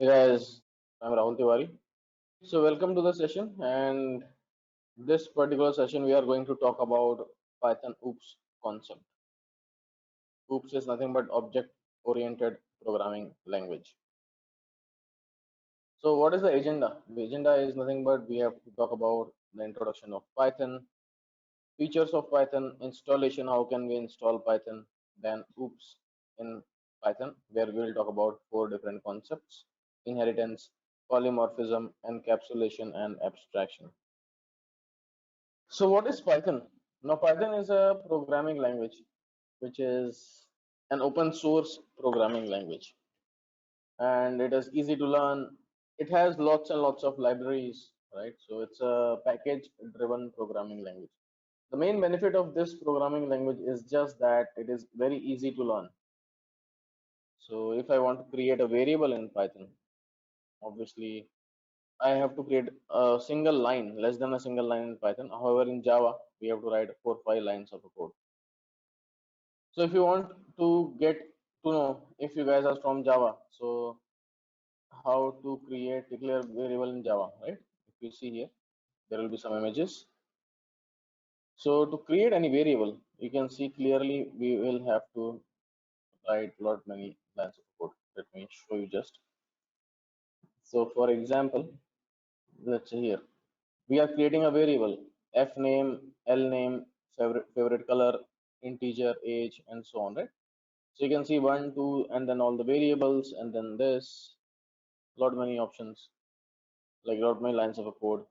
Hey guys, I'm Rahul Tiwari. So welcome to the session, and this particular session we are going to talk about Python OOPS concept. OOPS is nothing but object-oriented programming language. So what is the agenda? The agenda is nothing but we have to talk about the introduction of Python, features of Python, installation, how can we install Python, then OOPS in Python, where we will talk about 4 different concepts: inheritance, polymorphism, encapsulation, and abstraction. So what is Python? Now Python is a programming language which is an open source programming language, and it is easy to learn. It has lots and lots of libraries, right? So it's a package driven programming language. The main benefit of this programming language is just that it is very easy to learn. So if I want to create a variable in Python, obviously I have to create a single line, less than a single line in Python. However, in Java, we have to write 4 or 5 lines of a code. So if you want to get to know if you guys are from Java, so how to create declare variable in Java, right? If you see here, there will be some images. So to create any variable, you can see clearly we will have to write lot many lines of code. Let me show you just. So for example, let's say here we are creating a variable f name, l name, favorite color, integer, age, and so on, right? So you can see 1, 2, and then all the variables, and then this lot many options, like lot many lines of a code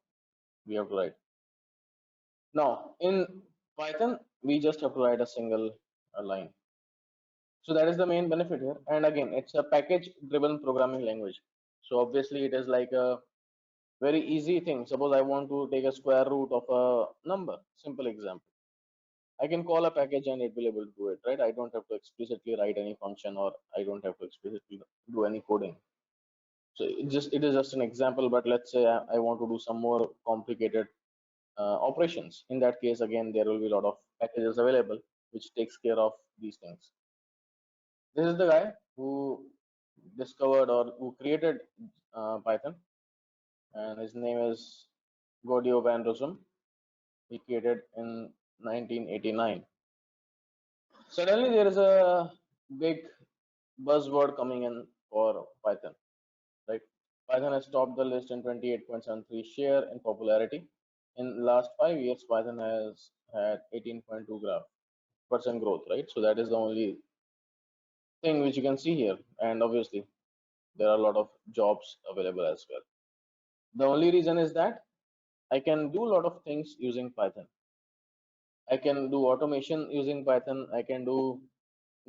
we have to write. Now in Python, we just have to write a single line. So that is the main benefit here. And again, it's a package-driven programming language. So obviously, it is like a very easy thing. Suppose I want to take a square root of a number. Simple example. I can call a package and it will able to do it, right? I don't have to explicitly write any function, or I don't have to explicitly do any coding. So it is just an example, but let's say I want to do some more complicated operations. In that case, again, there will be a lot of packages available which takes care of these things. This is the guy who discovered or who created Python, and his name is Gaudio van Rossum. He created in 1989. Suddenly, there is a big buzzword coming in for Python, right? Python has topped the list in 28.73 share in popularity. In last 5 years, Python has had 18.2% growth, right? So that is the only thing which you can see here. And obviously, there are a lot of jobs available as well. The only reason is that I can do a lot of things using Python. I can do automation using Python. I can do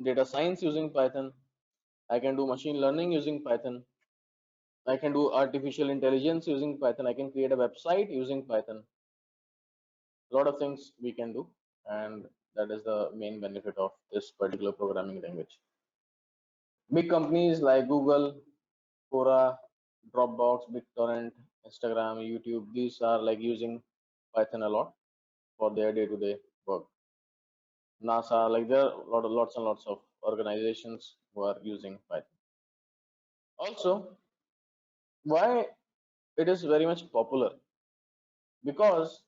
data science using Python. I can do machine learning using Python. I can do artificial intelligence using Python. I can create a website using Python. A lot of things we can do, and that is the main benefit of this particular programming language. Big companies like Google, Quora, Dropbox, BitTorrent, Instagram, YouTube, these are like using Python a lot for their day-to-day work. NASA, like there are lots and lots of organizations who are using Python. Also, why it is very much popular? Because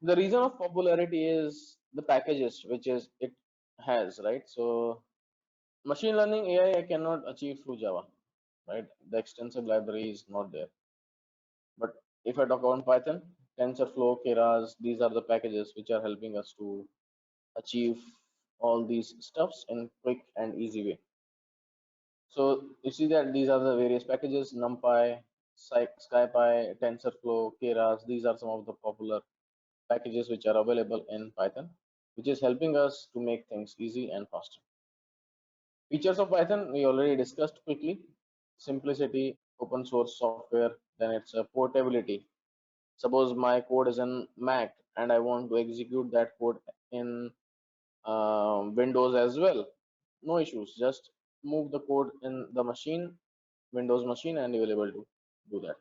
the reason of popularity is the packages which is it has, right? So machine learning AI I cannot achieve through Java, right? The extensive library is not there. But if I talk about Python, TensorFlow, Keras, these are the packages which are helping us to achieve all these stuffs in quick and easy way. So you see that these are the various packages: NumPy, SciPy, TensorFlow, Keras. These are some of the popular packages which are available in Python, which is helping us to make things easy and faster. Features of Python we already discussed quickly: simplicity, open source software, then it's a portability. Suppose my code is in Mac and I want to execute that code in Windows as well. No issues. Just move the code in the machine, Windows machine, and you will be able to do that.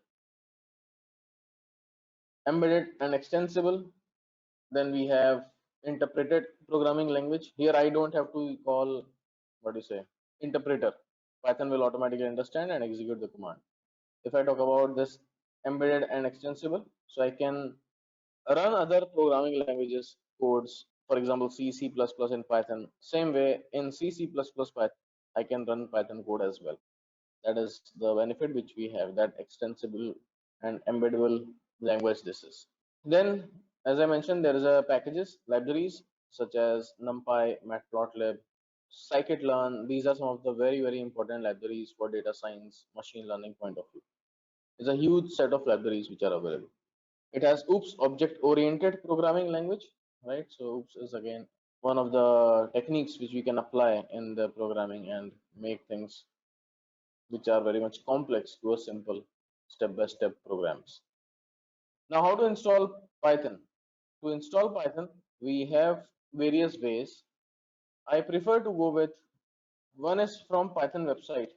Embedded and extensible. Then we have interpreted programming language. Here I don't have to call, what do you say, interpreter. Python will automatically understand and execute the command. If I talk about this embedded and extensible, so I can run other programming languages codes, for example, C, C++ in Python. Same way in C, C++ Python, I can run Python code as well. That is the benefit which we have, that extensible and embeddable language this is. Then, as I mentioned, there is a packages, libraries such as NumPy, Matplotlib, scikit-learn. These are some of the very important libraries for data science, machine learning point of view. There's a huge set of libraries which are available. It has OOPS, object-oriented programming language, right? So OOPS is again one of the techniques which we can apply in the programming and make things which are very much complex to a simple step-by-step programs. Now, how to install Python? To install Python, we have various ways. I prefer to go with one is from Python website,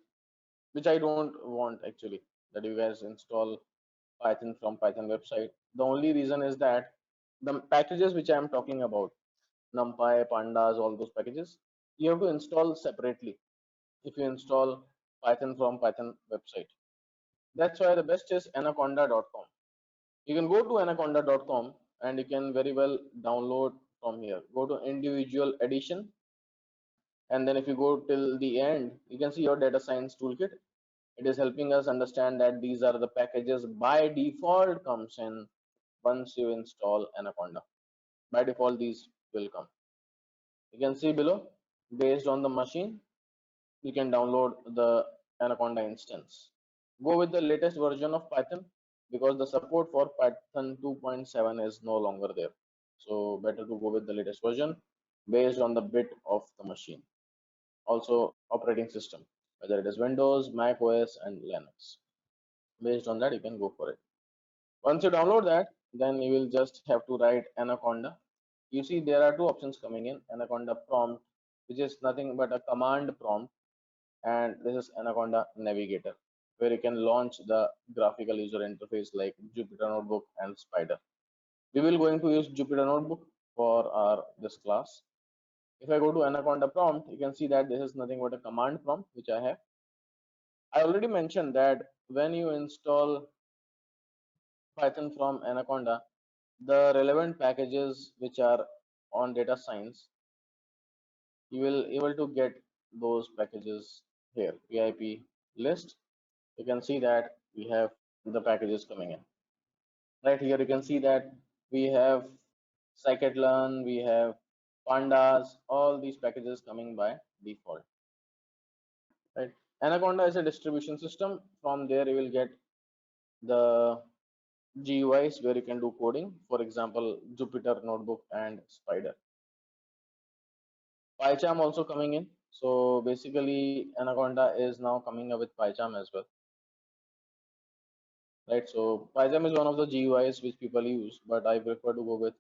which I don't want actually that you guys install Python from Python website. The only reason is that the packages which I am talking about, NumPy, Pandas, all those packages, you have to install separately if you install Python from Python website. That's why the best is anaconda.com. You can go to anaconda.com and you can very well download from here. Go to individual edition, and then if you go till the end, you can see your data science toolkit. It is helping us understand that these are the packages by default comes in once you install Anaconda. By default, these will come. You can see below, based on the machine, you can download the Anaconda instance. Go with the latest version of Python because the support for Python 2.7 is no longer there. So better to go with the latest version based on the bit of the machine. Also operating system, whether it is Windows, Mac OS, and Linux. Based on that, you can go for it. Once you download that, then you will just have to write Anaconda. You see there are two options coming in, Anaconda prompt, which is nothing but a command prompt, and this is Anaconda Navigator, where you can launch the graphical user interface like Jupyter Notebook and Spider. We will going to use Jupyter Notebook for our this class. If I go to Anaconda prompt, you can see that this is nothing but a command prompt which I have. I already mentioned that when you install Python from Anaconda, the relevant packages which are on data science, you will able to get those packages here. PIP list. You can see that we have the packages coming in. Right here, you can see that we have scikit-learn, we have pandas, all these packages coming by default. Right. Anaconda is a distribution system. From there, you will get the GUIs where you can do coding. For example, Jupyter Notebook and Spider. PyCharm also coming in. So basically, Anaconda is now coming up with PyCharm as well. Right. So PyCharm is one of the GUIs which people use, but I prefer to go with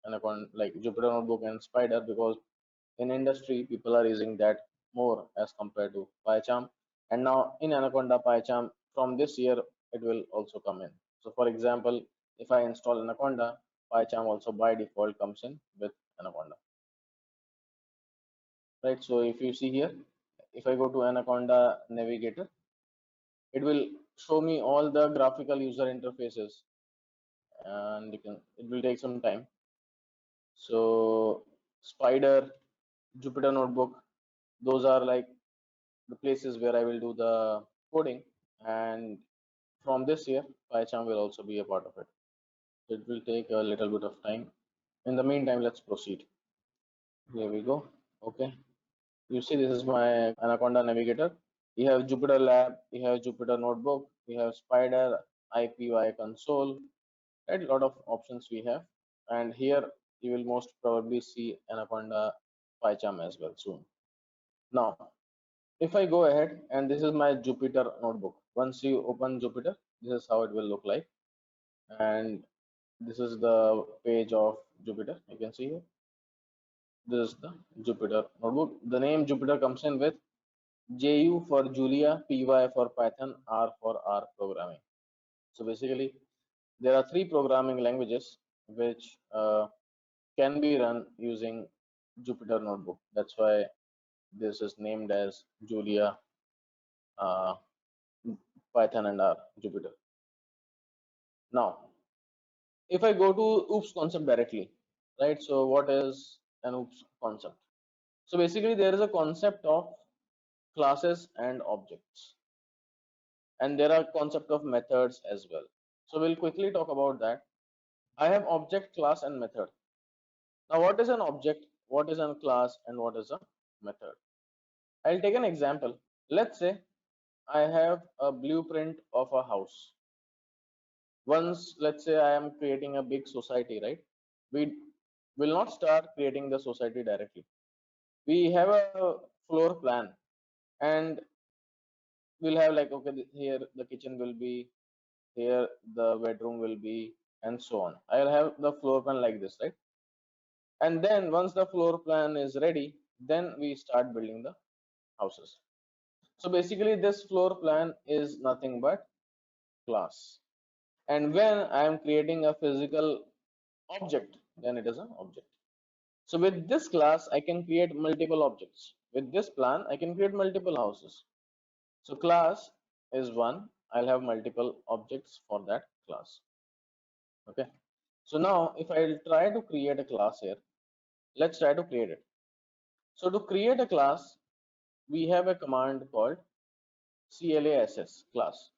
Anaconda, like Jupyter Notebook and Spider, because in industry people are using that more as compared to PyCharm. And now in Anaconda PyCharm from this year it will also come in. So for example, if I install Anaconda, PyCharm also by default comes in with Anaconda. Right. So if you see here, if I go to Anaconda Navigator, it will show me all the graphical user interfaces, and it will take some time. So Spider, Jupyter Notebook, those are like the places where I will do the coding, and from this year PyCharm will also be a part of it. It will take a little bit of time. In the meantime, let's proceed. Here we go. Okay, you see this is my Anaconda Navigator. You have Jupyter Lab, you have Jupyter Notebook, you have Spider, IPY console, right? A lot of options we have, and here you will most probably see Anaconda PyCharm as well soon. Now, if I go ahead, and this is my Jupyter Notebook. Once you open Jupyter, this is how it will look like, and this is the page of Jupyter. You can see here. This is the Jupyter Notebook. The name Jupyter comes in with JU for Julia, PY for Python, R for R programming. So basically, there are three programming languages which can be run using Jupyter Notebook. That's why this is named as Julia, Python and R Jupyter. Now, if I go to OOPS concept directly, right? So what is an OOPS concept? So basically there is a concept of classes and objects, and there are concept of methods as well. So we'll quickly talk about that. I have object, class, and method. Now what is an object, what is a class, and what is a method? I'll take an example. Let's say I have a blueprint of a house. Once, let's say I am creating a big society, right? We will not start creating the society directly. We have a floor plan, and we'll have like, okay, here the kitchen will be, here the bedroom will be, and so on. I'll have the floor plan like this, right? And then once the floor plan is ready, then we start building the houses. So basically this floor plan is nothing but class. And when I am creating a physical object, then it is an object. So with this class, I can create multiple objects. With this plan, I can create multiple houses. So class is one. I'll have multiple objects for that class. Okay. So now if I try to create a class here, let's try to create it. So to create a class, we have a command called class.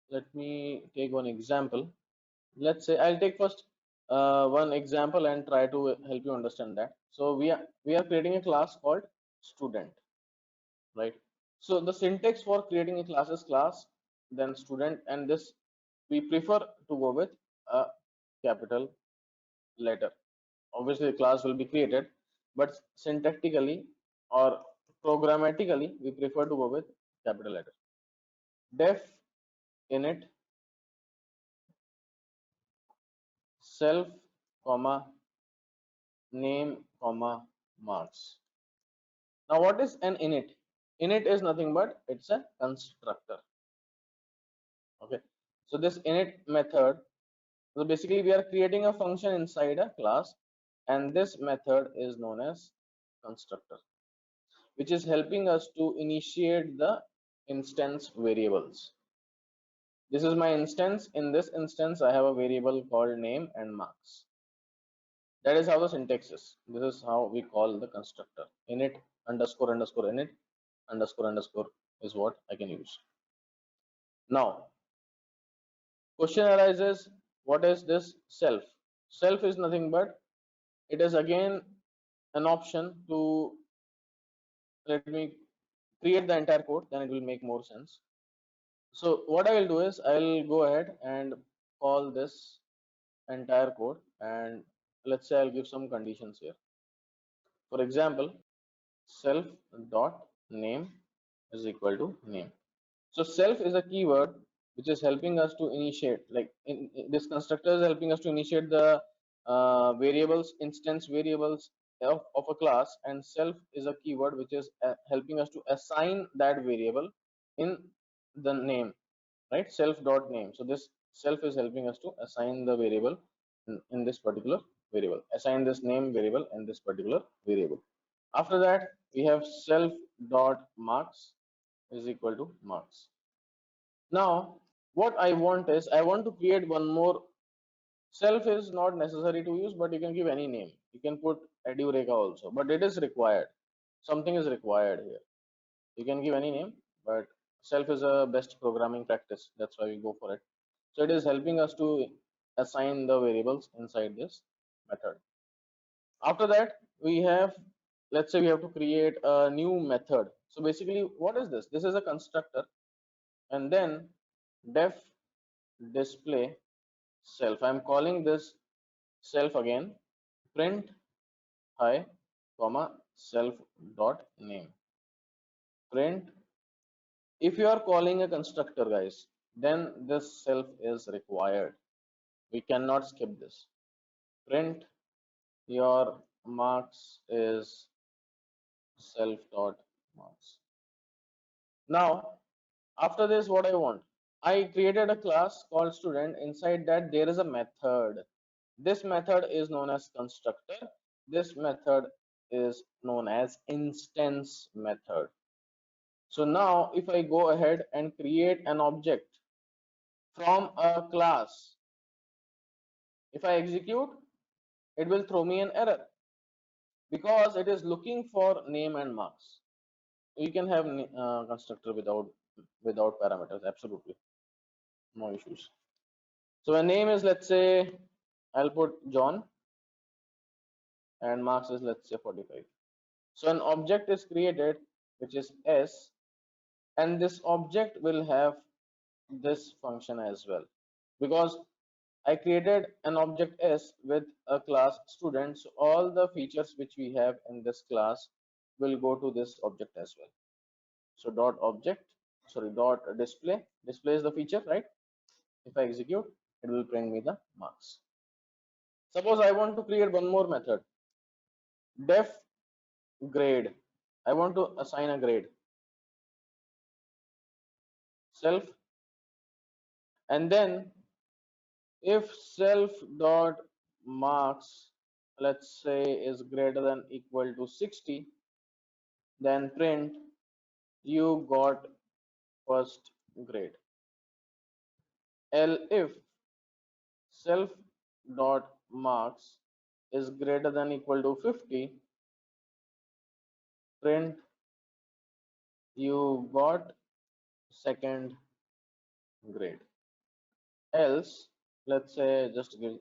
Let me take one example. Let's say I'll take first one example and try to help you understand that. So we are creating a class called student, right? So the syntax for creating a class is class, then student, and this we prefer to go with a capital letter. Obviously, the class will be created, but syntactically or programmatically, we prefer to go with capital letter. Def init self comma name comma marks. Now what is an init? Init is nothing but it's a constructor. Okay, so this init method, so basically we are creating a function inside a class, and this method is known as constructor, which is helping us to initiate the instance variables. This is my instance. In this instance I have a variable called name and marks. That is how the syntax is. This is how we call the constructor. Init underscore underscore init underscore underscore is what I can use. Now question arises, what is this self? Self is nothing but it is again an option to, let me create the entire code, then it will make more sense. So what I will do is I'll go ahead and call this entire code, and let's say I'll give some conditions here. For example, self dot name is equal to name. So self is a keyword which is helping us to initiate, like in this constructor is helping us to initiate the variables, instance variables of a class, and self is a keyword which is helping us to assign that variable in the name, right? Self dot name. So this self is helping us to assign the variable in this particular variable, assign this name variable in this particular variable. After that we have self dot marks is equal to marks. Now what I want is I want to create one more. Self is not necessary to use, but you can give any name. You can put Edureka also, but it is required. Something is required here. You can give any name, but self is a best programming practice. That's why we go for it. So it is helping us to assign the variables inside this method. After that we have, let's say we have to create a new method. So basically what is this? This is a constructor, and then def display self. I'm calling this self again. Print hi comma self dot name. Print, if you are calling a constructor, guys, then this self is required. We cannot skip this. Print your marks is self dot marks. Now after this, what I want, I created a class called student. Inside that there is a method. This method is known as constructor. This method is known as instance method. So now if I go ahead and create an object from a class, if I execute, it will throw me an error because it is looking for name and marks. You can have constructor without parameters, absolutely no issues. So my name is, let's say, I'll put John, and marks is, let's say, 45. So an object is created which is s, and this object will have this function as well, because I created an object s with a class student, so all the features which we have in this class will go to this object as well. So dot object, sorry, dot display is the feature, right? If I execute, it will print me the marks. Suppose I want to create one more method, def grade. I want to assign a grade, self, and then if self dot marks, let's say, is greater than equal to 60, then print you got first grade. If self dot marks is greater than equal to 50, print you got second grade. Else, let's say, just give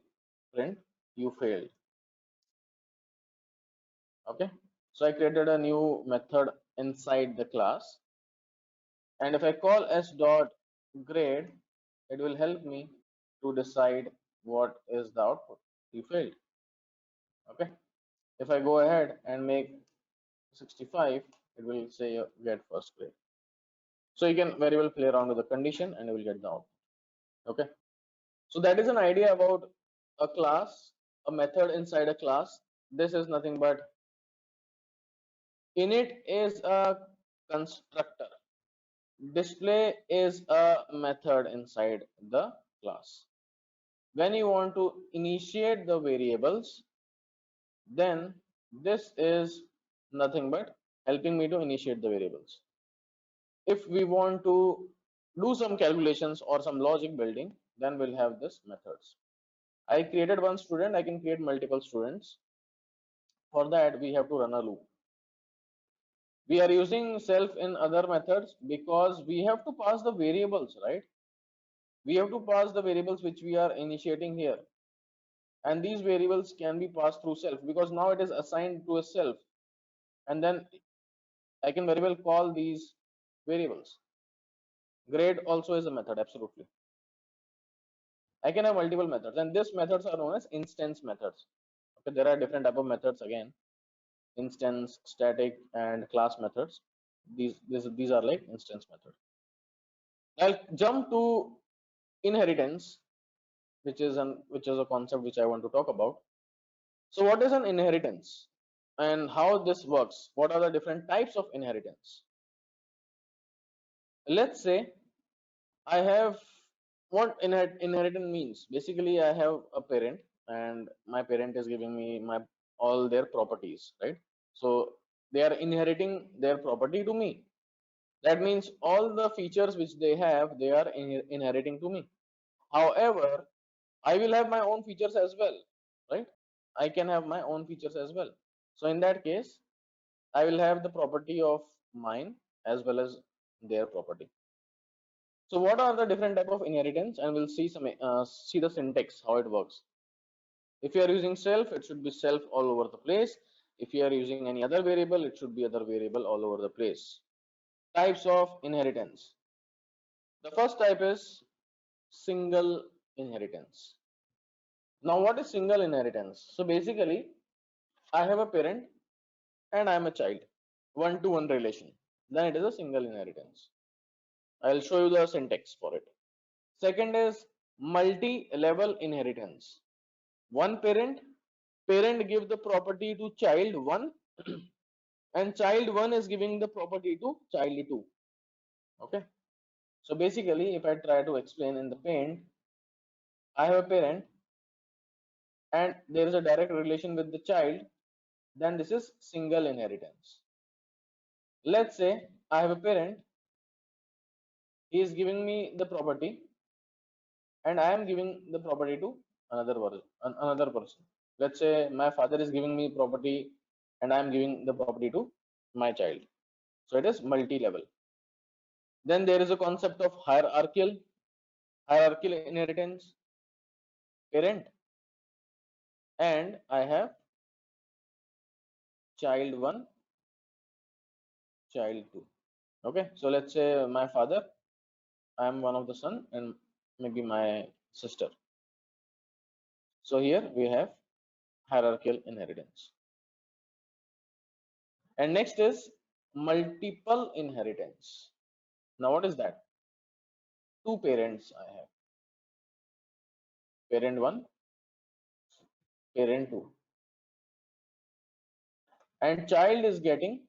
print you failed. Okay, so I created a new method inside the class, and if I call s dot grade, it will help me to decide what is the output. You failed. Okay, if I go ahead and make 65, it will say get first grade. So you can very well play around with the condition and you will get the output. Okay, so that is an idea about a class, a method inside a class. This is nothing but init is a constructor, display is a method inside the class. When you want to initiate the variables, then this is nothing but helping me to initiate the variables. If we want to do some calculations or some logic building, then we'll have this methods. I created one student, I can create multiple students. For that, we have to run a loop. We are using self in other methods because we have to pass the variables, right? We have to pass the variables which we are initiating here, and these variables can be passed through self because now it is assigned to a self, and then I can very well call these variables. Grade also is a method, absolutely. I can have multiple methods, and these methods are known as instance methods. Okay, there are different type of methods again: instance, static, and class methods. These are like instance methods. I'll jump to inheritance, which is a concept which I want to talk about. So what is an inheritance and how this works? What are the different types of inheritance? Let's say I have, what inheritance means. Basically, I have a parent and my parent is giving me all their properties, right? So they are inheriting their property to me. That means all the features which they have, they are inheriting to me. However, I will have my own features as well, right? I can have my own features as well. So in that case, I will have the property of mine as well as their property. So what are the different type of inheritance, and we'll see see the syntax how it works. If you are using self, it should be self all over the place. If you are using any other variable, it should be other variable all over the place. Types of inheritance. The first type is single inheritance. Now what is single inheritance? So basically, I have a parent and I am a child, one-to-one relation. Then it is a single inheritance. I'll show you the syntax for it. Second is multi-level inheritance. One parent give the property to child 1 and child 1 is giving the property to child 2. Okay, so basically if I try to explain in the paint, I have a parent and there is a direct relation with the child, then this is single inheritance. Let's say I have a parent, he is giving me the property, and I am giving the property to another person. Let's say my father is giving me property, and I am giving the property to my child. So it is multi-level. Then there is a concept of hierarchical inheritance, parent, and I have child 1, child 2. Okay, so let's say my father, I am one of the son, and maybe my sister. So here we have hierarchical inheritance. And next is multiple inheritance. Now what is that? Two parents I have, parent 1, parent 2, and child is getting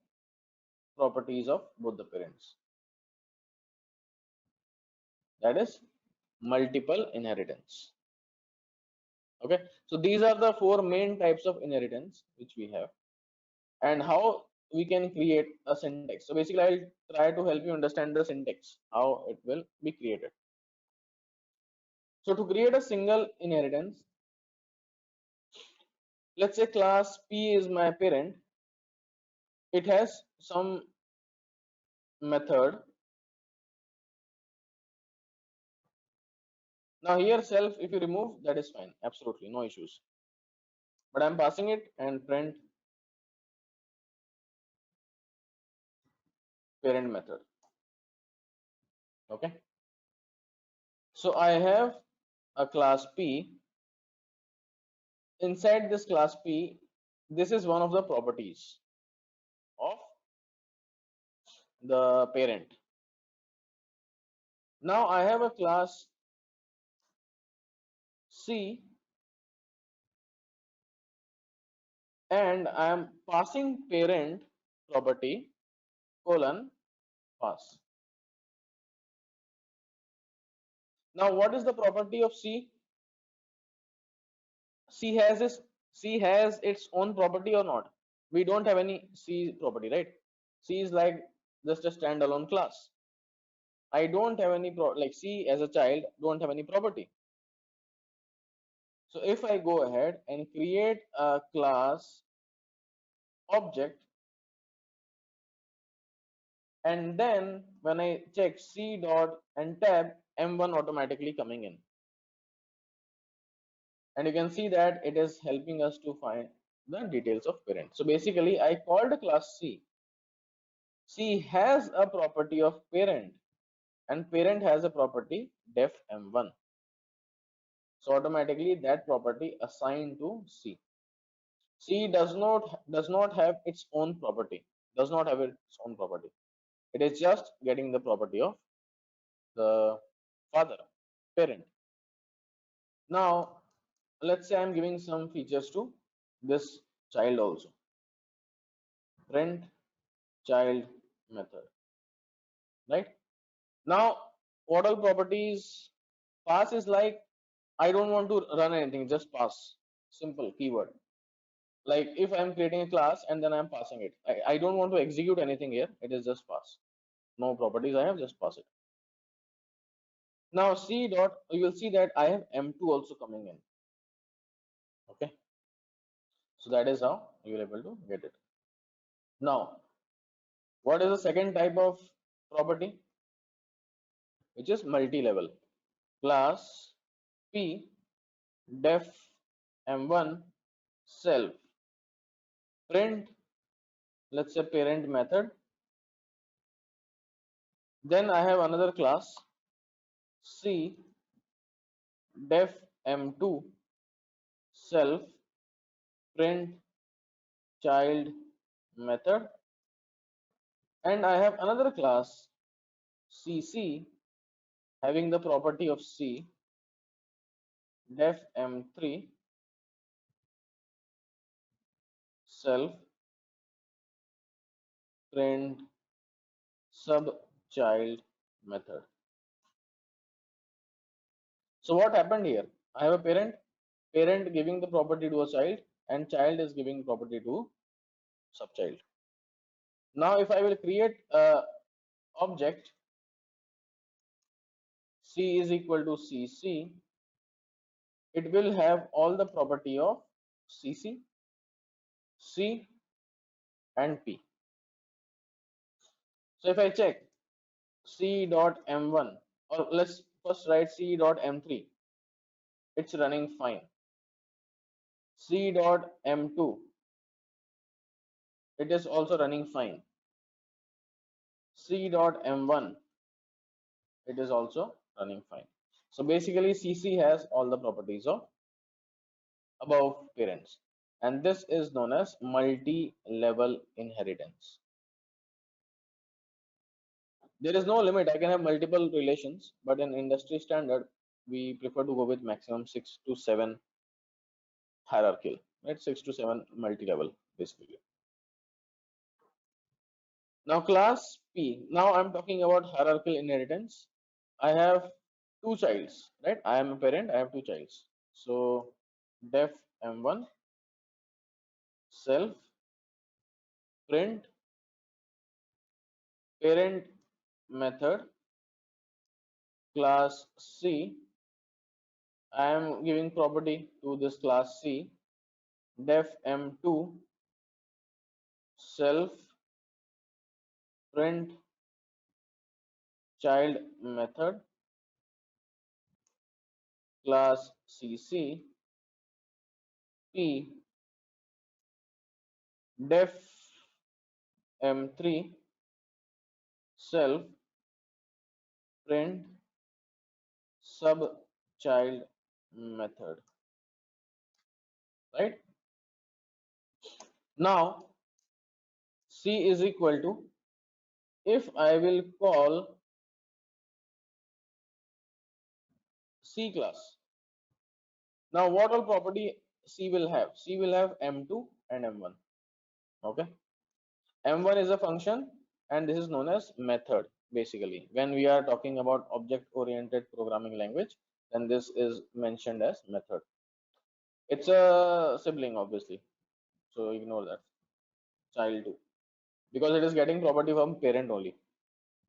properties of both the parents. That is multiple inheritance. Okay, so these are the four main types of inheritance which we have, and how we can create a syntax. So basically I'll try to help you understand the syntax, how it will be created. So to create a single inheritance, let's say class P is my parent, it has some method. Now here self, if you remove, that is fine, absolutely no issues, but I'm passing it and print parent method. Okay, so I have a class P. Inside this class P, this is one of the properties of the parent. Now I have a class C, and I am passing parent property colon pass. Now what is the property of C? C has its own property or not? We don't have any C property, right? C is like just a standalone class. I don't have any like C as a child don't have any property. So if I go ahead and create a class object, and then when I check C dot and tab, M1 automatically coming in, and you can see that it is helping us to find the details of parent. So basically I called a class C. C has a property of parent, and parent has a property def M1. So automatically that property assigned to C. C does not have its own property. Does not have its own property. It is just getting the property of the father, parent. Now let's say I'm giving some features to this child also. Print child method. Right? Now what all properties? Pass is like I don't want to run anything, just pass. Simple keyword. Like if I'm creating a class and then I'm passing it, I don't want to execute anything here, it is just pass. No properties I have, just pass it. Now C dot, you will see that I have M2 also coming in. Okay, so that is how you are able to get it. Now what is the second type of property, which is multi-level? Class P def M1 self print, let's say parent method. Then I have another class C def M2 self print child method, and I have another class CC having the property of C def M3 self print sub child method. So what happened here? I have a parent giving the property to a child, and child is giving property to subchild. Now if I will create a object C is equal to CC, it will have all the property of CC, C and P. So if I check C dot M1, or let's first write C dot M3, it's running fine. C dot M2, it is also running fine. C dot M1, it is also running fine. So basically CC has all the properties of above parents, and this is known as multi-level inheritance. There is no limit. I can have multiple relations, but in industry standard we prefer to go with maximum 6 to 7 hierarchical, right? 6 to 7 multi-level basically. Now class P, now I'm talking about hierarchical inheritance. I have two childs, right? I am a parent, I have two childs. So def M1 self print parent method class C. I am giving property to this class C. Def M2 self print child method class CC P. Def M3 self print sub child method, right? Now C is equal to, if I will call C class, now what all property C will have? C will have M2 and M1. Okay, M1 is a function and this is known as method. Basically when we are talking about object oriented programming language, then this is mentioned as method. It's a sibling obviously, so ignore that, child 2, because it is getting property from parent only.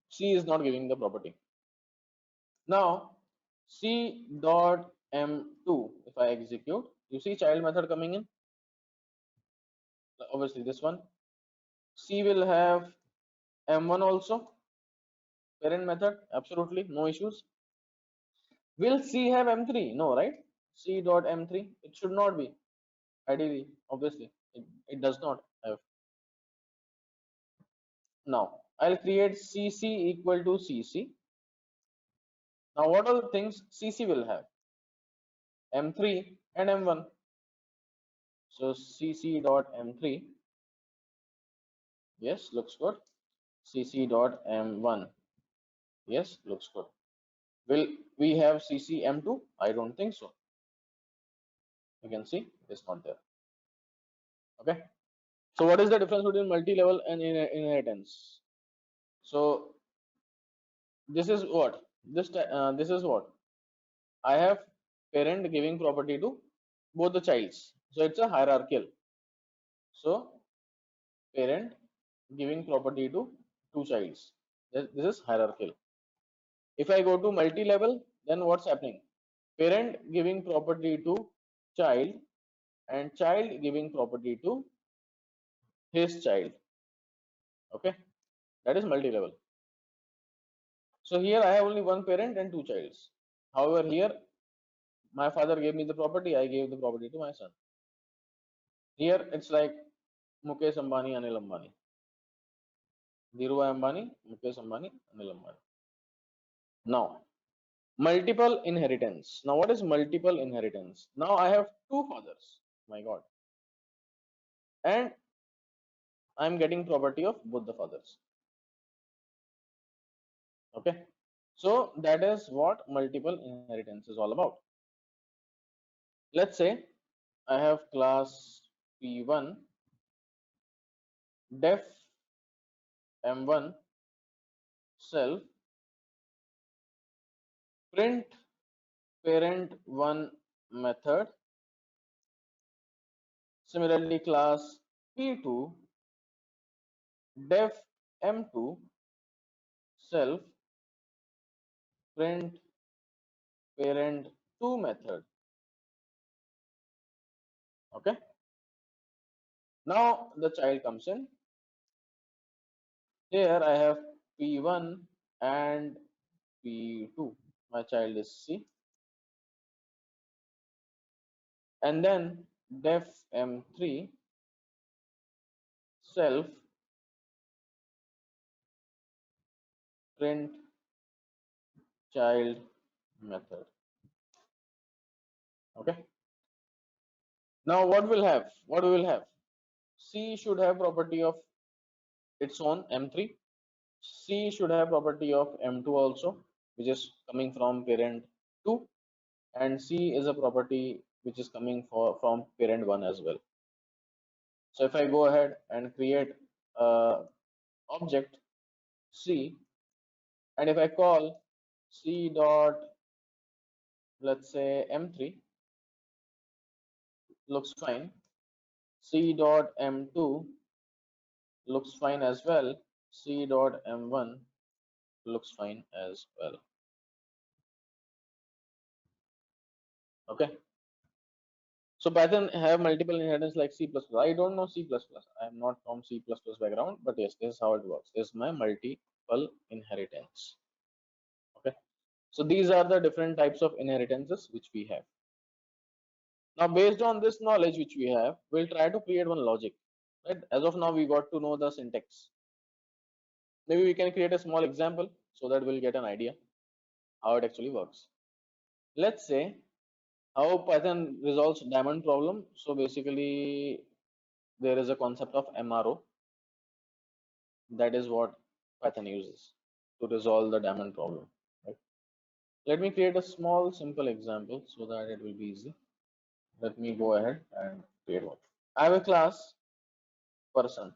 C is not giving the property. Now C dot M2, if I execute, you see child method coming in, obviously this one. C will have M1 also, parent method, absolutely no issues. Will C have M3? No, right? C dot M3, it should not be, ideally, obviously it does not have. Now I'll create CC equal to CC. Now what are the things CC will have? M3 and M1. So CC dot M3, yes, looks good. CC dot M1, yes, looks good. Will we have CC M2? I don't think so. You can see it's not there. Okay. So what is the difference between multi-level and inheritance? So this is what this is what I have parent giving property to both the childs. So it's a hierarchical. So parent giving property to two childs. This is hierarchical. If I go to multi-level, then what's happening? Parent giving property to child and child giving property to his child. Okay, that is multi-level. So here I have only one parent and two childs. However, here my father gave me the property, I gave the property to my son. Here it's like Mukesh Ambani, Anil Ambani. Dhirubhai Ambani, Mukesh Ambani, Anil Ambani. Now, multiple inheritance. Now, what is multiple inheritance? Now I have two fathers. My God. And I'm getting property of both the fathers. Okay. So that is what multiple inheritance is all about. Let's say I have class P1 def M1 self print parent 1 method. Similarly, class P2 def M2 self print parent2 method. Okay, now the child comes in. Here I have P1 and P2. My child is C. And then def M3 self print child method. Okay. Now what we will have? C should have property of its own M3. C should have property of M2 also, which is coming from parent 2, and C is a property which is coming from parent 1 as well. So if I go ahead and create a object C, and if I call C dot, let's say M3, looks fine. C dot M2 looks fine as well. C dot M1 looks fine as well. Okay. So Python have multiple inheritance like C++. I don't know C++. I am not from C++ background, but yes, this is how it works. This is my multiple inheritance. Okay. So these are the different types of inheritances which we have. Now, based on this knowledge which we have, we'll try to create one logic. Right? As of now, we got to know the syntax. Maybe we can create a small example so that we'll get an idea how it actually works. Let's say how Python resolves diamond problem. So basically, there is a concept of MRO. That is what Python uses to resolve the diamond problem. Right? Let me create a small simple example so that it will be easy. Let me go ahead and create one. I have a class person.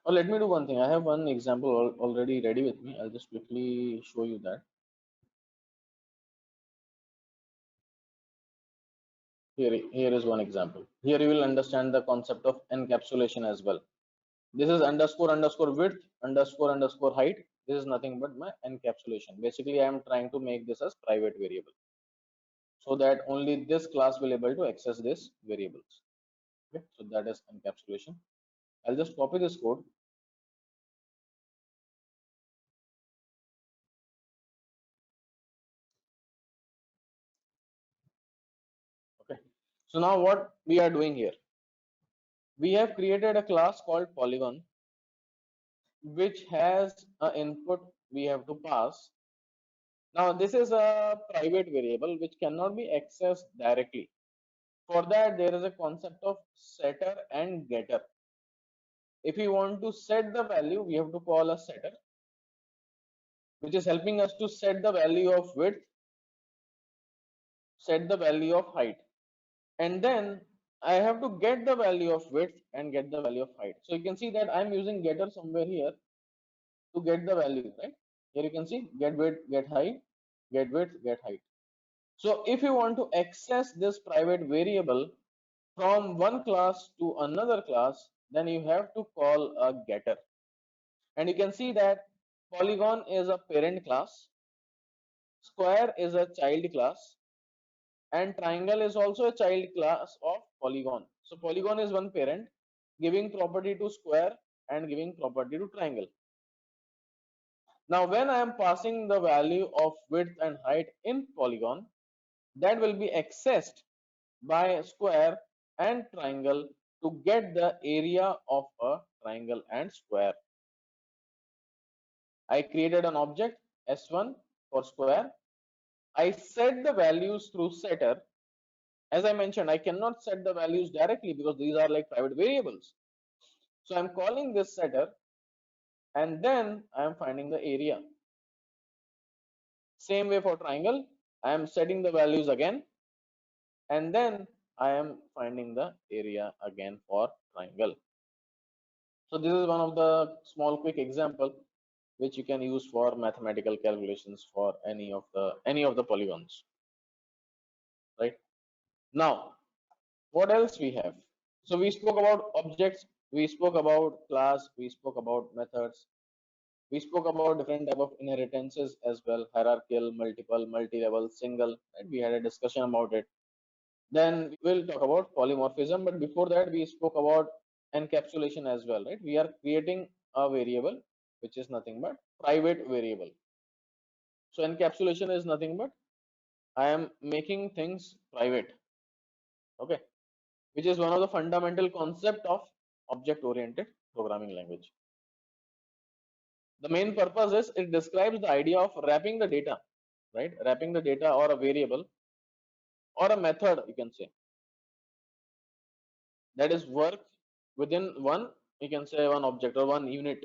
Or let me do one thing. I have one example already ready with me. I'll just quickly show you that. Here is one example. Here you will understand the concept of encapsulation as well. This is underscore underscore width underscore underscore height. This is nothing but my encapsulation. Basically, I am trying to make this as private variable so that only this class will able to access this variables. Okay, so that is encapsulation. I'll just copy this code. Okay, so now what we are doing here, we have created a class called polygon which has an input we have to pass. Now this is a private variable which cannot be accessed directly. For that there is a concept of setter and getter. If we want to set the value, we have to call a setter which is helping us to set the value of width, set the value of height, and then I have to get the value of width and get the value of height. So you can see that I'm using getter somewhere here to get the value, right? Here you can see get width, get height, get width, get height. So if you want to access this private variable from one class to another class, then you have to call a getter. And you can see that polygon is a parent class, square is a child class, and triangle is also a child class of polygon. So polygon is one parent giving property to square and giving property to triangle. Now when I am passing the value of width and height in polygon, that will be accessed by square and triangle to get the area of a triangle and square. I created an object S1 for square. I set the values through setter. As I mentioned, I cannot set the values directly because these are like private variables. So I'm calling this setter and then I am finding the area. Same way for triangle, I am setting the values again and then I am finding the area again for triangle. So this is one of the small quick example which you can use for mathematical calculations for any of the polygons. Right? Now, what else we have? So we spoke about objects, we spoke about class, we spoke about methods. We spoke about different type of inheritances as well: hierarchical, multiple, multi-level, single. Right? We had a discussion about it. Then we'll talk about polymorphism, but before that, we spoke about encapsulation as well. Right? We are creating a variable which is nothing but private variable. So encapsulation is nothing but I am making things private. Okay, which is one of the fundamental concept of object-oriented programming language. The main purpose is it describes the idea of wrapping the data, right? Wrapping the data or a variable or a method, you can say, that is work within one, you can say, one object or one unit.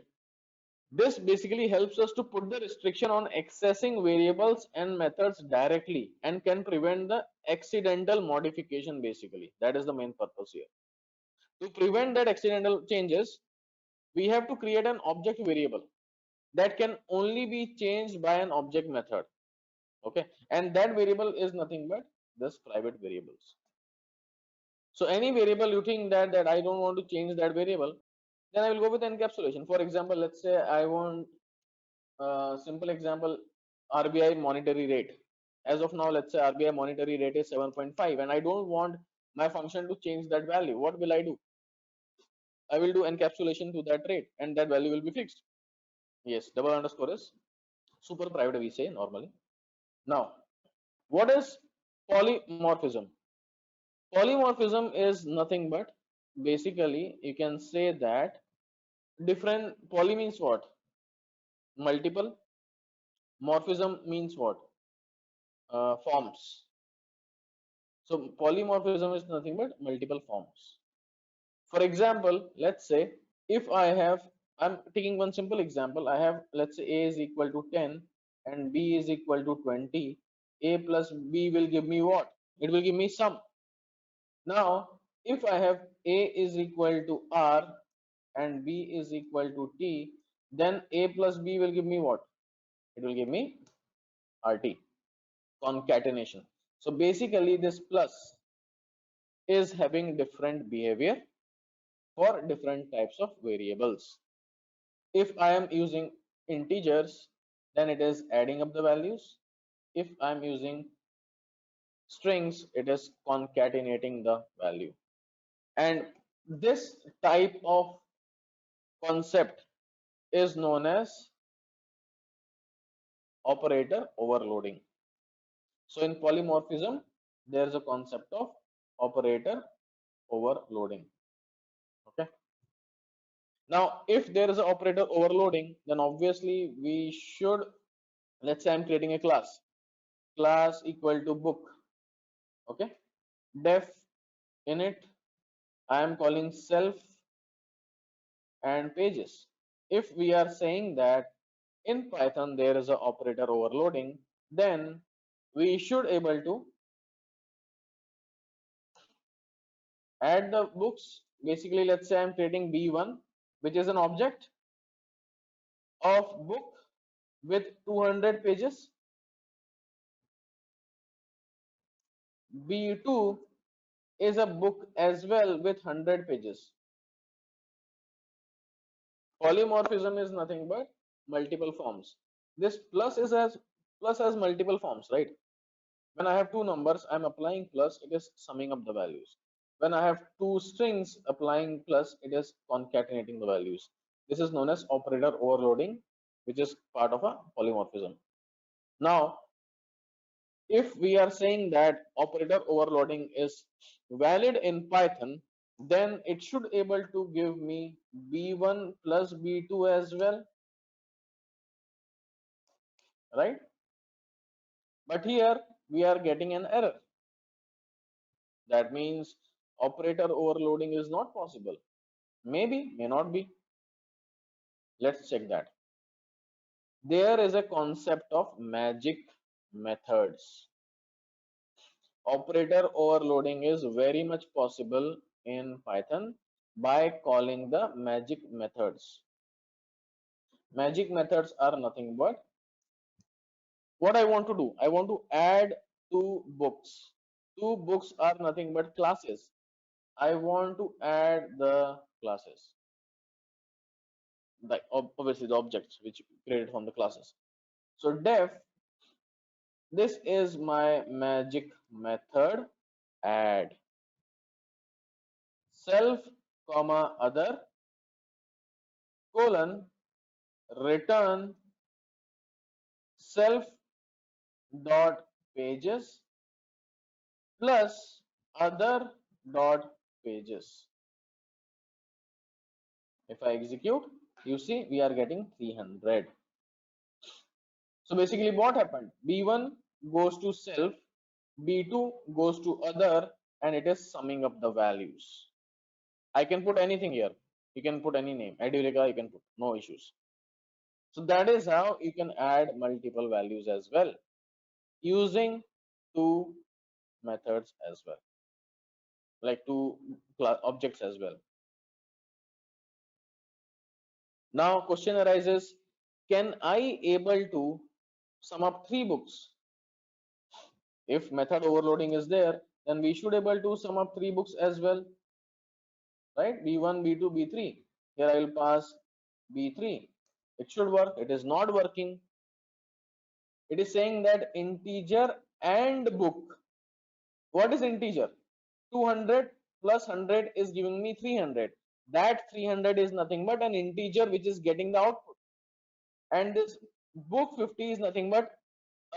This basically helps us to put the restriction on accessing variables and methods directly and can prevent the accidental modification. Basically, that is the main purpose here. To prevent that accidental changes, we have to create an object variable that can only be changed by an object method. Okay, and that variable is nothing but this private variables. So any variable you think that I don't want to change that variable, then I will go with encapsulation. For example, let's say I want simple example, RBI monetary rate. As of now, let's say RBI monetary rate is 7.5 and I don't want my function to change that value. What will I do? I will do encapsulation to that rate and that value will be fixed. Yes, double underscore is super private, we say normally. Now, what is polymorphism? Polymorphism is nothing but basically you can say that different, poly means what? Multiple. Morphism means what? Forms. So polymorphism is nothing but multiple forms. For example, let's say if I'm taking one simple example. I have, let's say, A is equal to 10 and B is equal to 20. A plus B will give me what? It will give me sum. Now, if I have A is equal to R and B is equal to T, then A plus B will give me what? It will give me RT, concatenation. So basically this plus is having different behavior for different types of variables. If I am using integers, then it is adding up the values. If I am using strings, it is concatenating the value. And this type of concept is known as operator overloading. So in polymorphism, there is a concept of operator overloading. Okay. Now, if there is an operator overloading, then obviously we should, let's say I'm creating a class equal to book. Okay. Def init, I am calling self and pages. If we are saying that in Python there is an operator overloading, then we should able to add the books. Basically, let's say I'm creating B1, which is an object of book with 200 pages. B2 is a book as well with 100 pages. Polymorphism is nothing but multiple forms. This plus has multiple forms, right? When I have two numbers, I'm applying plus, it is summing up the values. When I have two strings, applying plus, it is concatenating the values. This is known as operator overloading, which is part of a polymorphism. Now, if we are saying that operator overloading is valid in Python, then it should able to give me B1 plus B2 as well, right? But here we are getting an error. That means operator overloading is not possible. Maybe, may not be. Let's check that. There is a concept of magic methods. Operator overloading is very much possible in Python by calling the magic methods. Magic methods are nothing but what I want to do. I want to add two books. Two books are nothing but classes. I want to add the classes. obviously the objects which created from the classes. So def, this is my magic method add self comma other colon return self dot pages plus other dot pages. If I execute, you see we are getting 300. So basically what happened? B1 goes to self, B2 goes to other, and it is summing up the values. I can put anything here. You can put any name. Edureka, you can put, no issues. So that is how you can add multiple values as well, using two methods as well, like two objects as well. Now question arises, can I able to sum up three books? If method overloading is there, then we should able to sum up three books as well, right? B1, B2, B3. Here I will pass B3. It should work. It is not working. It is saying that integer and book. What is integer? 200 plus 100 is giving me 300. That 300 is nothing but an integer which is getting the output. And this book 50 is nothing but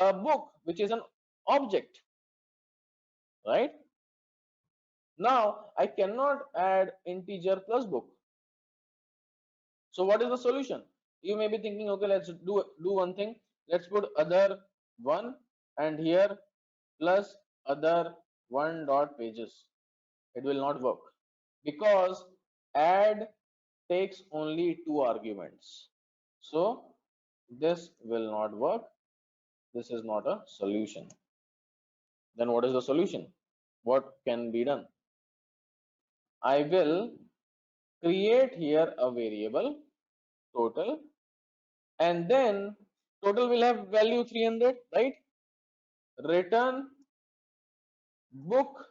a book which is an object, right? Now I cannot add integer plus book. So what is the solution? You may be thinking, okay, let's do one thing. Let's put other one and here plus other one dot pages. It will not work because add takes only two arguments. So this will not work. This is not a solution. Then what is the solution? What can be done? I will create here a variable total, and then total will have value 300, right? Return book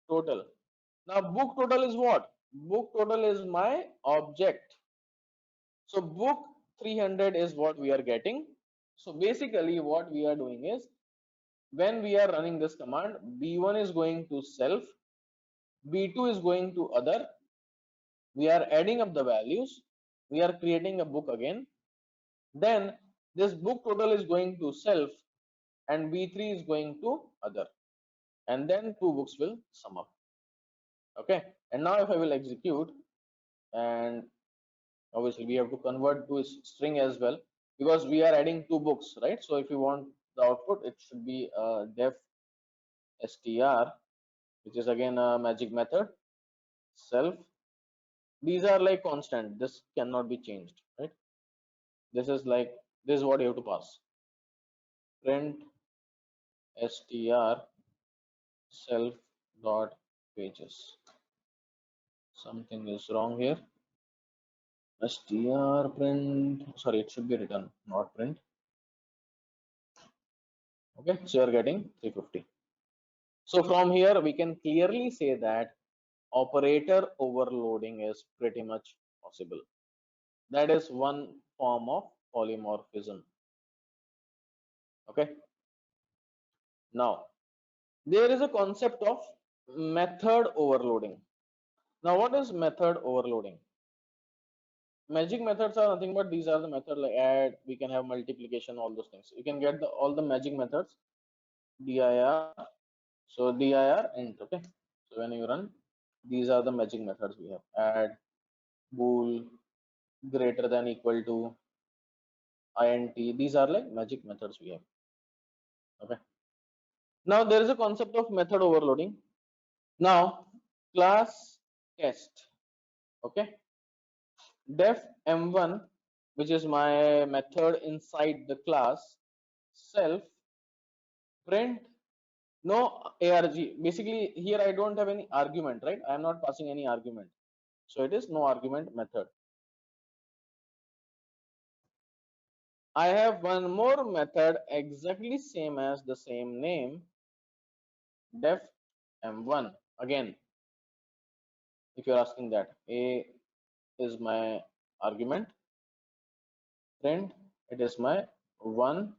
total. Now book total is what? Book total is my object. So book 300 is what we are getting. So basically what we are doing is, when we are running this command, B1 is going to self, B2 is going to other, we are adding up the values, we are creating a book again, then this book total is going to self and B3 is going to other, and then two books will sum up. Okay, and now if I will execute, and obviously we have to convert to a string as well because we are adding two books, right? So if you want the output, it should be def str, which is again a magic method self. These are like constant, this cannot be changed, right? This is like, this is what you have to pass. Print str self dot pages. Something is wrong here. Str print, sorry, it should be return, not print. Okay, so you are getting 350. So from here we can clearly say that operator overloading is pretty much possible. That is one form of polymorphism. Okay, now there is a concept of method overloading. Now what is method overloading? Magic methods are nothing but these are the method like add, we can have multiplication, all those things. You can get all the magic methods dir. So dir int. Okay, so when you run, these are the magic methods we have: add, bool, greater than equal to, int. These are like magic methods we have. Okay, now there is a concept of method overloading. Now class test, okay, def m1, which is my method inside the class, self print no arg. Basically here I don't have any argument, right? I am not passing any argument, so it is no argument method. I have one more method exactly same as the same name, def m1. Again, if you're asking that, a is my argument, print it is my one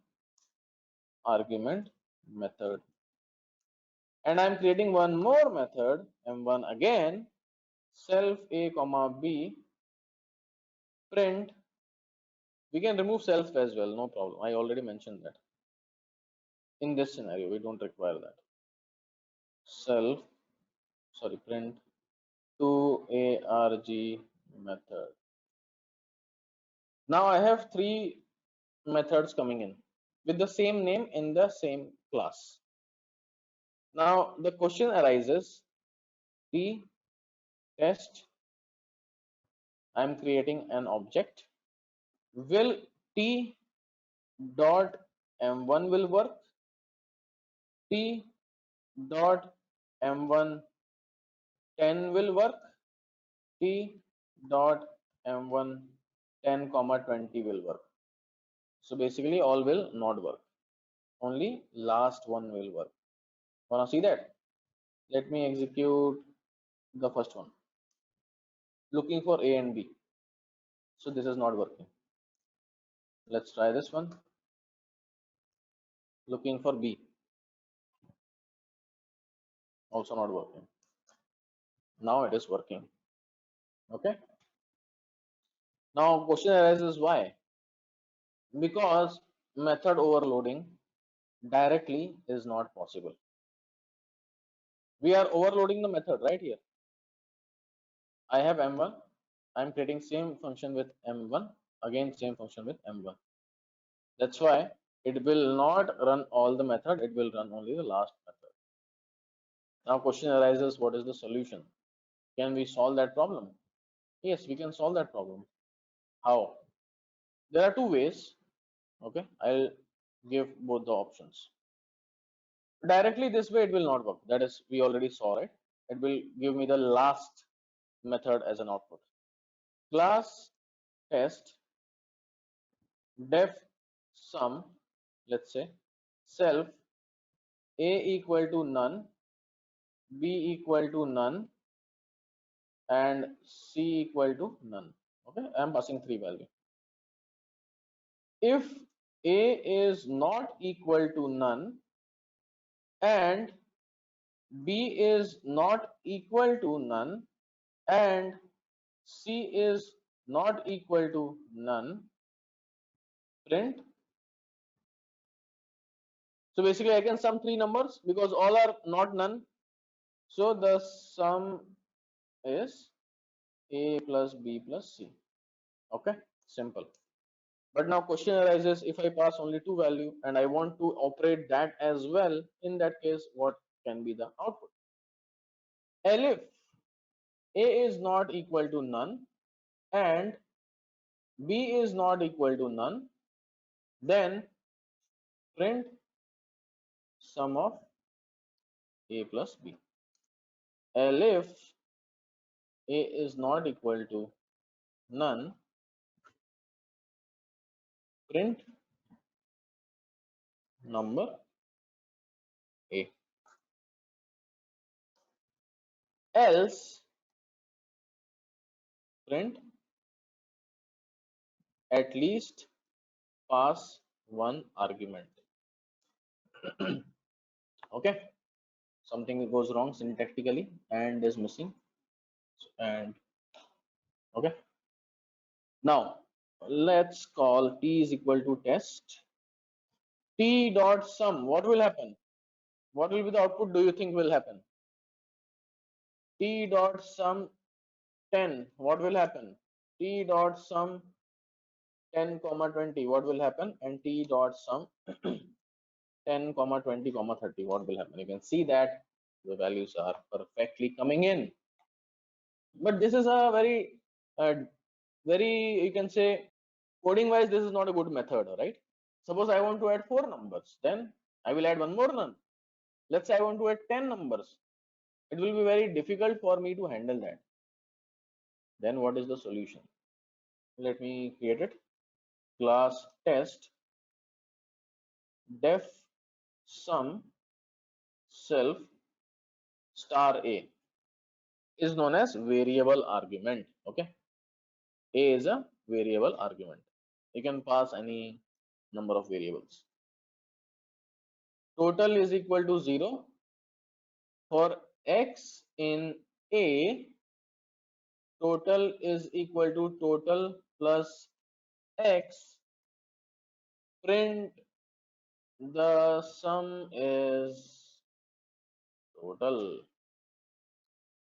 argument method, and I'm creating one more method m1 again, self a comma b, print. We can remove self as well, no problem. I already mentioned that. In this scenario, we don't require that. Print to arg method. Now I have three methods coming in with the same name in the same class. Now the question arises, t test, I'm creating an object. Will t dot m1 will work? T dot m1 10 will work? T dot m1 10 comma 20 will work? So basically all will not work, only last one will work. Wanna see that? Let me execute the first one, looking for a and b. So this is not working. Let's try this one, looking for b, also not working. Now it is working. Okay, now question arises, why? Because method overloading directly is not possible. We are overloading the method right here. I have m1, I'm creating same function with m1, again same function with m1. That's why it will not run all the method, it will run only the last method. Now question arises, what is the solution? Can we solve that problem? Yes, we can solve that problem. How? There are two ways. Okay, I'll give both the options. Directly this way it will not work. That is, we already saw it. It will give me the last method as an output. Class test def sum, let's say self a equal to none, b equal to none, and c equal to none. Okay, I'm passing three values. If a is not equal to none and b is not equal to none and c is not equal to none, print. So basically I can sum three numbers because all are not none. So the sum is a plus b plus c. Okay, simple. But now question arises, if I pass only two value and I want to operate that as well, in that case what can be the output? Elif a is not equal to none and b is not equal to none, then print sum of a plus b. Elif a is not equal to none, print number a. Else print at least pass one argument. Okay, something goes wrong syntactically and is missing, and okay, now let's call t is equal to test. T dot sum, what will happen? What will be the output do you think will happen? T dot sum 10, what will happen? T dot sum 10 comma 20, what will happen? And t dot sum 10 comma 20 comma 30, what will happen? You can see that the values are perfectly coming in. But this is a very, you can say, coding wise this is not a good method, right? Suppose I want to add four numbers, then I will add one more none. Let's say I want to add 10 numbers, it will be very difficult for me to handle that. Then what is the solution? Let me create it. Class test def sum self star a is known as variable argument. Okay, a is a variable argument. You can pass any number of variables. Total is equal to 0 for x in A. Total is equal to total plus x. Print the sum is total.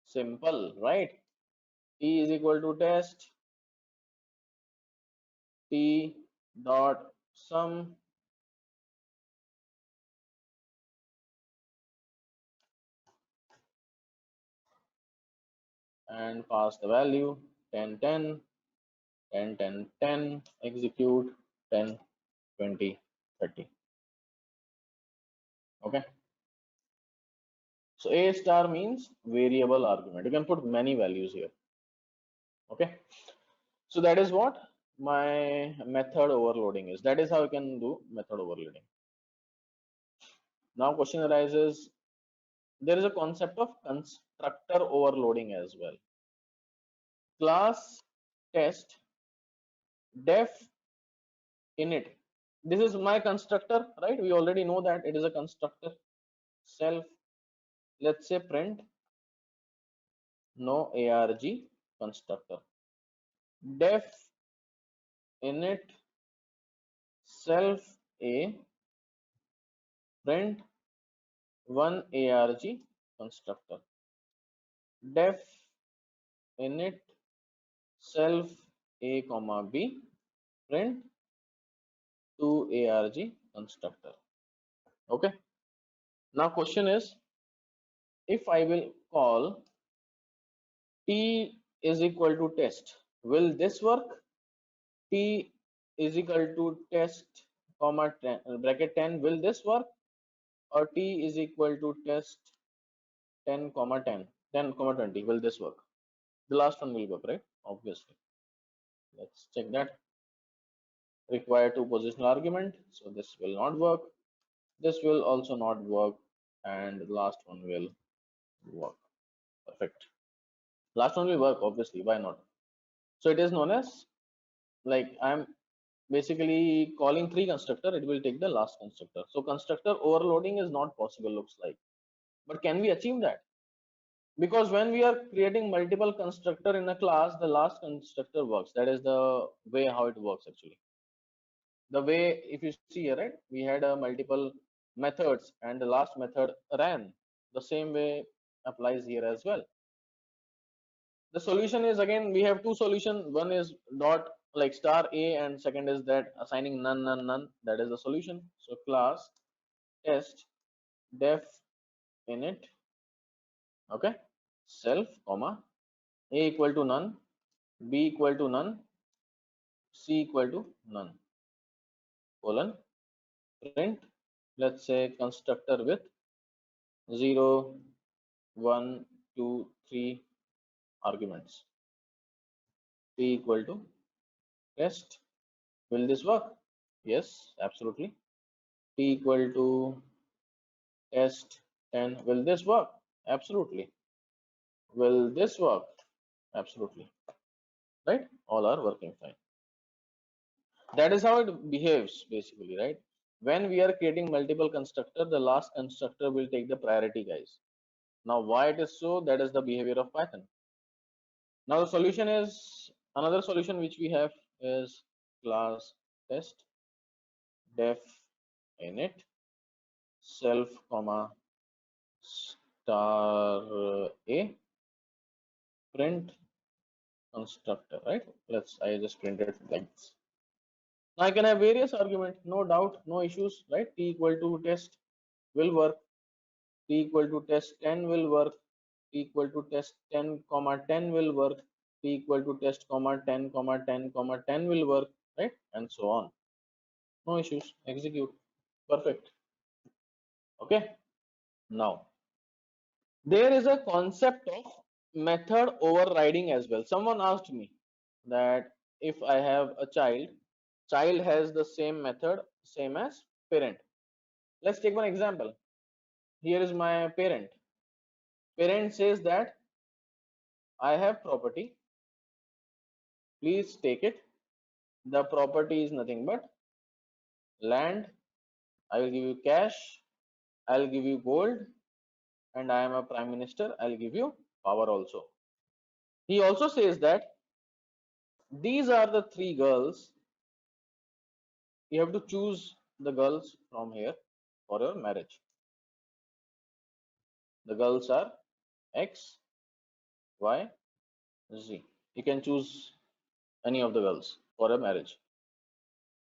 Simple, right? T is equal to test T dot sum and pass the value 10 10 10 10 10, execute 10 20 30. Okay, so A star means variable argument. You can put many values here. Okay, so that is what my method overloading is. That is how you can do method overloading. Now question arises, there is a concept of constructor overloading as well. Class test def init, this is my constructor, right? We already know that it is a constructor. Self, let's say print no arg constructor. Def init self a print one arg constructor. Def init self a comma b print two arg constructor. Okay, now question is, if I will call t is equal to test, will this work? T is equal to test comma 10, bracket 10, will this work? Or t is equal to test 10 comma 10 10 comma 20, will this work? The last one will work, right? Obviously. Let's check that. Require two positional argument, so this will not work. This will also not work, and the last one will work. Perfect. Last one will work, obviously, why not? So it is known as, like, I'm basically calling three constructor, it will take the last constructor. So constructor overloading is not possible, looks like. But can we achieve that? Because when we are creating multiple constructor in a class, the last constructor works. That is the way how it works actually. The way, if you see here, right, we had multiple methods and the last method ran. The same way applies here as well. The solution is, again, we have two solutions. One is dot like star a, and second is that assigning none none none. That is the solution. So class test def init, okay, self comma a equal to none, b equal to none, c equal to none, colon print, let's say constructor with 0 1 2 3 arguments, t equal to test. Will this work? Yes, absolutely. T equal to test 10, will this work? Absolutely. Will this work? Absolutely. Right, all are working fine. That is how it behaves basically, right? When we are creating multiple constructor, the last constructor will take the priority, guys. Now why it is so, that is the behavior of Python. Now the solution is, another solution which we have is class test def init self comma star a print constructor, right? I just printed like this. Now I can have various arguments, no doubt, no issues, right? T equal to test will work, t equal to test 10 will work, t equal to test 10 comma 10 will work, t equal to test comma 10 comma 10 comma 10 will work, right? And so on. No issues. Execute. Perfect. Okay. Now there is a concept of method overriding as well. Someone asked me that if I have a child has the same method, same as parent. Let's take one example. Here is my parent. Parent says that I have property, please take it. the property is nothing but land. I will give you cash, I'll give you gold, and I am a prime minister, I'll give you power also. He also says that these are the three girls. You have to choose the girls from here for your marriage. The girls are X, Y, Z. You can choose any of the girls for a marriage.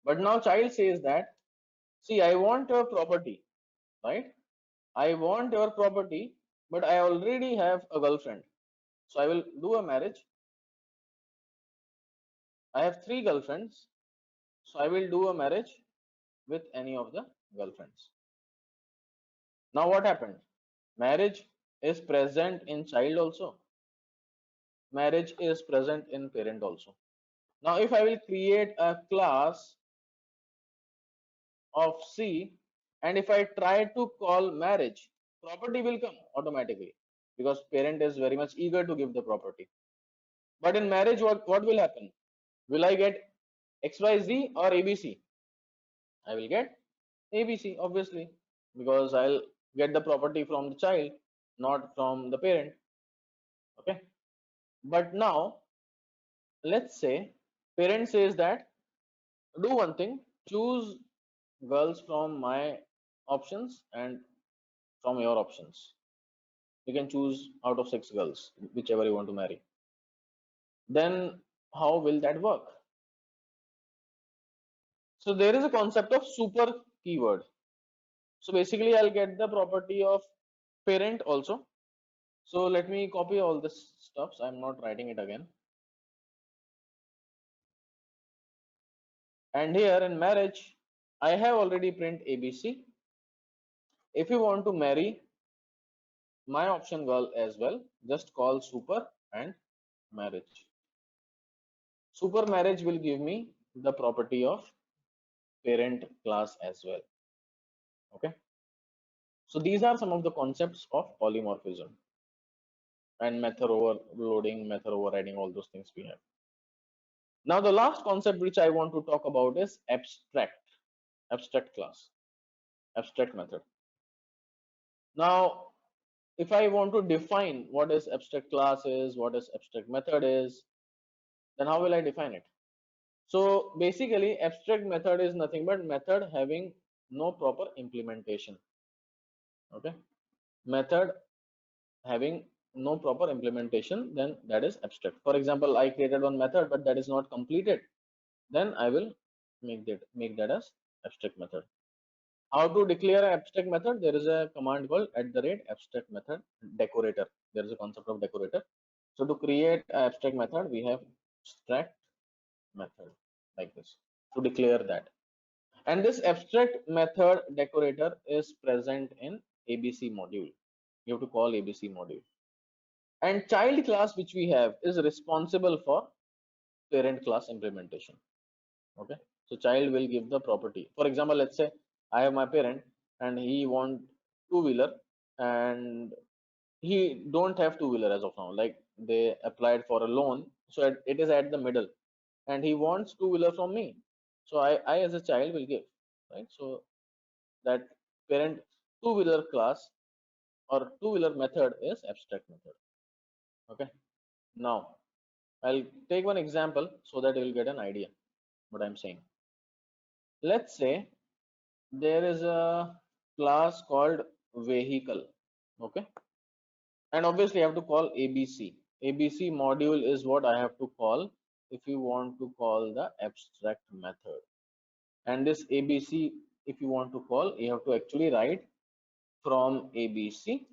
But now child says that, see, I want your property, right? I want your property, but I already have a girlfriend. So I will do a marriage. I have three girlfriends. So I will do a marriage with any of the girlfriends. Now what happened? Marriage is present in child also. Marriage is present in parent also. Now if I will create a class of C, and if I try to call marriage, property will come automatically because parent is very much eager to give the property. But in marriage, what will happen? Will I get XYZ or ABC? I will get ABC, obviously, because I'll get the property from the child, not from the parent. Okay. But now, let's say parent says that do one thing, choose girls from my options and from your options. You can choose out of 6 girls, whichever you want to marry. Then how will that work? So there is a concept of super keyword. So basically I'll get the property of parent also. So let me copy all this stuff. So I'm not writing it again. And here in marriage, I have already print ABC. If you want to marry my option girl as well, just call super and marriage. Super marriage will give me the property of parent class as well. Okay. So these are some of the concepts of polymorphism and method overloading, method overriding, all those things we have. Now the last concept which I want to talk about is abstract class, abstract method. Now if I want to define what is abstract class is, what is abstract method is, then how will I define it? So basically abstract method is nothing but method having no proper implementation. Okay, method having no proper implementation, then that is abstract. For example, I created one method but that is not completed, then I will make that as abstract method. How to declare an abstract method? There is a command called @abstract method decorator. There is a concept of decorator. So to create an abstract method, we have abstract method like this to declare that. And this abstract method decorator is present in ABC module. You have to call ABC module. And child class which we have is responsible for parent class implementation. Okay, so child will give the property. For example, let's say I have my parent and he want two-wheeler and he don't have two-wheeler as of now, like they applied for a loan, so it is at the middle and he wants two-wheeler from me, so I as a child will give, right? So that parent two-wheeler class or two-wheeler method is abstract method. Okay, now I'll take one example so that you will get an idea what I'm saying. Let's say there is a class called vehicle. Okay, and obviously I have to call ABC module is what I have to call if you want to call the abstract method. And this ABC, if you want to call, you have to actually write from ABC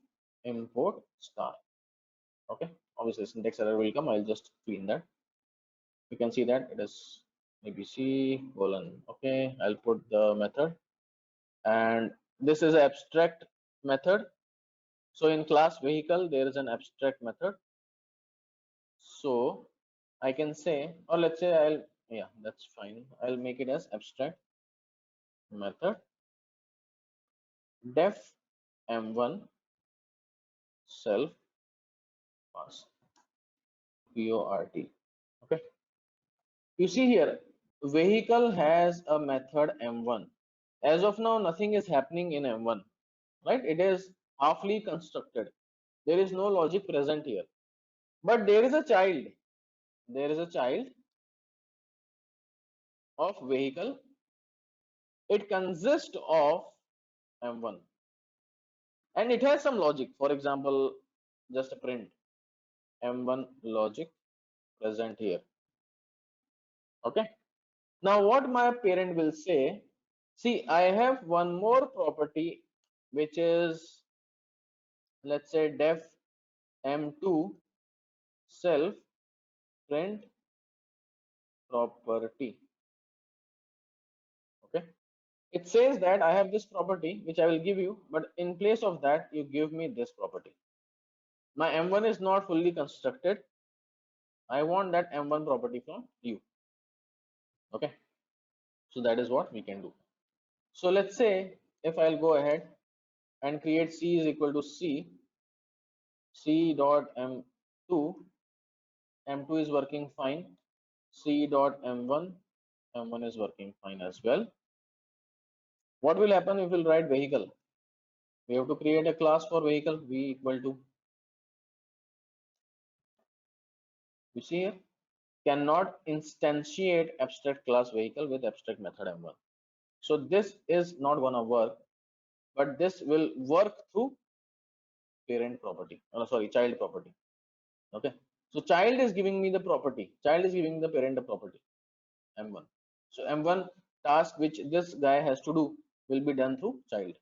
import star. Okay, obviously syntax error will come, I'll just clean that. You can see that it is ABC colon. Okay, I'll put the method, and this is abstract method. So in class vehicle there is an abstract method, so I can say, or let's say yeah, that's fine, I'll make it as abstract method def m1 self pass port. Okay, you see here vehicle has a method m1. As of now, nothing is happening in m1, right? It is halfly constructed. There is no logic present here. But there is a child. There is a child of vehicle. It consists of m1 and it has some logic. For example, just a print m1 logic present here. Okay. Now what my parent will say, see, I have one more property which is, let's say, def m2 self print property. Okay. It says that I have this property which I will give you, but in place of that, you give me this property. My m1 is not fully constructed. I want that m1 property from you. Okay. So that is what we can do. So let's say if I'll go ahead and create c is equal to c dot m2, m2 is working fine, c dot m1 is working fine as well. What will happen if we'll write vehicle? We have to create a class for vehicle, v equal to, you see here, cannot instantiate abstract class vehicle with abstract method m1. So this is not gonna work, but this will work through parent property, sorry, child property. Okay, so child is giving me the property, child is giving the parent a property m1. So m1 task which this guy has to do will be done through child.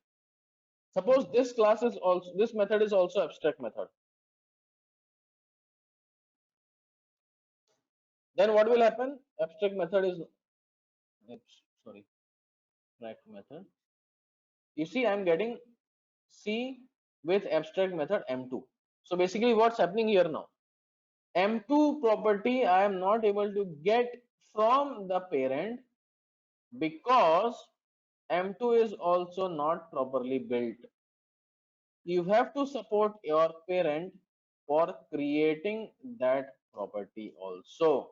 Suppose this class is also, this method is also abstract method, then what will happen? Abstract method is, sorry, abstract method, you see I'm getting c with abstract method m2. So basically what's happening here now, m2 property I am not able to get from the parent because m2 is also not properly built. You have to support your parent for creating that property also.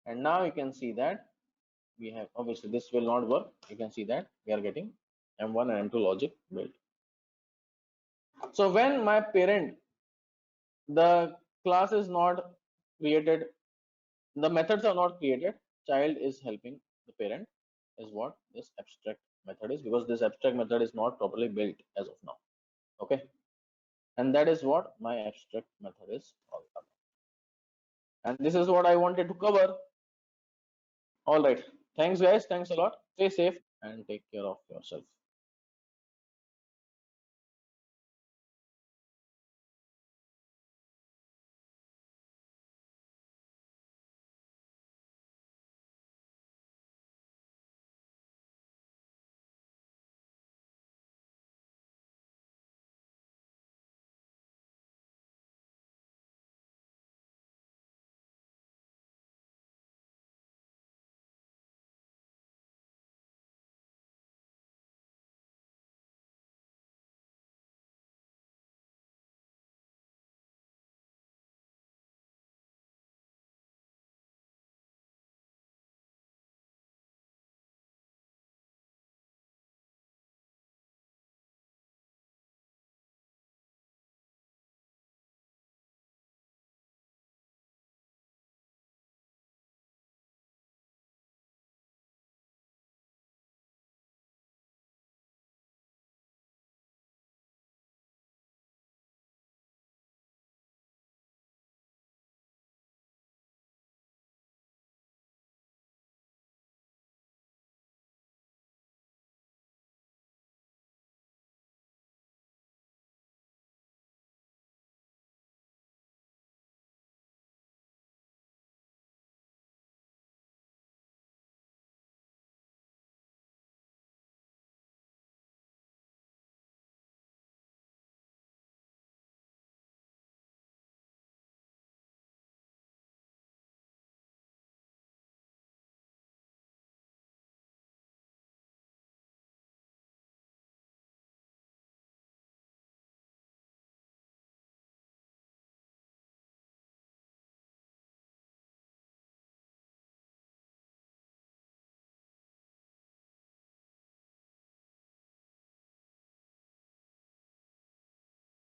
And now you can see that we have, obviously this will not work. You can see that we are getting m1 and m2 logic built. So when my parent, the class is not created, the methods are not created, child is helping the parent, is what this abstract method is, because this abstract method is not properly built as of now. Okay, and that is what my abstract method is all about. And this is what I wanted to cover. All right, thanks guys, thanks a lot, stay safe and take care of yourself.